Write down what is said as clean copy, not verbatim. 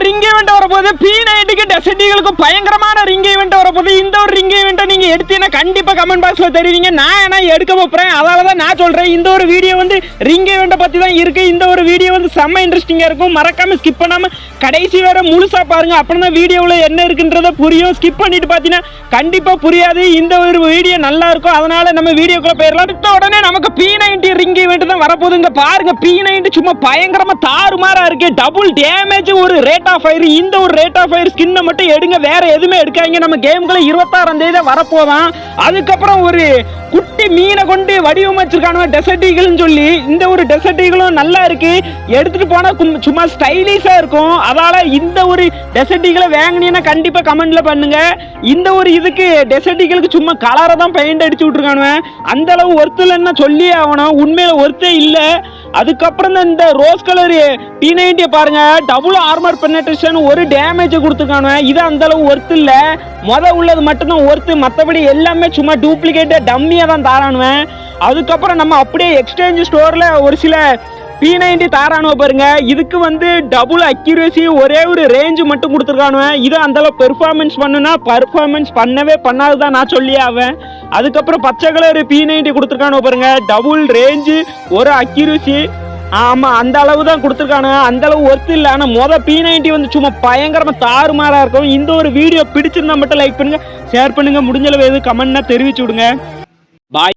Ring event வரப்போகுது. P90க்கு dessert பயங்கரமான ring event வரப்போகுது. இந்த ஒரு ரிங் ஈவெண்ட்டை நீங்கள் எடுத்தீங்கன்னா கண்டிப்பாக கமெண்ட் பாக்ஸில் தெரிவிங்க. நான் என்ன எடுக்க போகிறேன், அதனால தான் நான் சொல்கிறேன். இந்த ஒரு வீடியோ வந்து ரிங் ஈவெண்ட்டை பற்றி தான் இருக்குது. இந்த ஒரு வீடியோ வந்து செம்ம இன்ட்ரெஸ்டிங்காக இருக்கும். மறக்காமல் ஸ்கிப் பண்ணாமல் கடைசி வேற முழுசாக பாருங்கள். அப்புறம் தான் வீடியோவில் என்ன இருக்குன்றத புரியும். ஸ்கிப் பண்ணிட்டு பார்த்தீங்கன்னா கண்டிப்பாக புரியாது. இந்த ஒரு வீடியோ நல்லா இருக்கும். அதனால நம்ம வீடியோக்குள்ள போயிடலாம். அடுத்த உடனே நமக்கு P90 ரிங் ஈவெண்ட் தான் வரப்போகுதுங்க. பாருங்க, P90 சும்மா பயங்கரமாக தாறுமாறா இருக்கு. டபுள் டேமேஜ், ஒரு ரேட் ஆஃப் ஃபயர். இந்த ஒரு ரேட் ஆஃப் ஃபயர் ஸ்கின்னை மட்டும் எடுங்க, வேற எதுவுமே எடுக்காங்க. நம்ம கேமுக்குள்ள 26ஆம் தேதி வரப்போதான். அதுக்கப்புறம் ஒரு குட்டி மீனை கொண்டு வடிவமைச்சிருக்கானுவ டெசர்ட் ஈகிள்னு சொல்லி. இந்த ஒரு டெசர்ட் ஈகிளும் நல்லா இருக்கு. எடுத்துட்டு போனா சும்மா ஸ்டைலிஷா இருக்கும். அதால இந்த ஒரு டெசர்ட் ஈகிளை வாங்கினீங்கன்னா கண்டிப்பா கமெண்ட்ல பண்ணுங்க. இந்த ஒரு இதுக்கு டெசர்ட் ஈகிளுக்கு சும்மா கலரை தான் பெயிண்ட் அடிச்சு விட்டுருக்கானுவ. அந்த அளவு ஒர்த்து இல்லைன்னா சொல்லி ஆகணும். உண்மையில ஒர்த்தே இல்லை. அதுக்கப்புறம் தான் இந்த ரோஸ் கலர் P90 பாருங்க, டபுள் ஆர்மர் பெனட்ரேஷன், ஒரு டேமேஜ் கொடுத்துருக்கானுவ. இது அந்த அளவு ஒர்த்து இல்லை. உள்ளது மட்டும்தான் ஒர்த்து. மற்றபடி எல்லாமே சும்மா டூப்ளிகேட் டம்மியாக தான் தாரானுவேன். அதுக்கப்புறம் நம்ம அப்படியே எக்ஸ்சேஞ்ச் ஸ்டோரில் ஒரு சில P90 தாரானுவ பாருங்க. இதுக்கு வந்து டபுள் அக்யூரேசி, ஒரே ஒரு ரேஞ்சு மட்டும் கொடுத்துருக்கானுவேன். இது அந்தளவு பெர்ஃபார்மன்ஸ் பண்ணுனா பர்ஃபார்மன்ஸ் பண்ணவே பண்ணாதுதான் நான் சொல்லி ஆவேன். அதுக்கப்புறம் பச்சை கலர் P90 கொடுத்துருக்கானுவ பாருங்க, டபுள் ரேஞ்சு, ஒரு அக்யூரேசி. ஆமாம், அந்த அளவு தான் கொடுத்துருக்கானுங்க. அந்த அளவு ஒர்த்து இல்லை. ஆனால் P90 வந்து சும்மா பயங்கரமாக தாறுமாறாக இருக்கும். இந்த ஒரு வீடியோ பிடிச்சிருந்தா மட்டும் லைக் பண்ணுங்க, ஷேர் பண்ணுங்க, முடிஞ்சளவு எது கமெண்ட்னா தெரிவிச்சு விடுங்க. பாய்.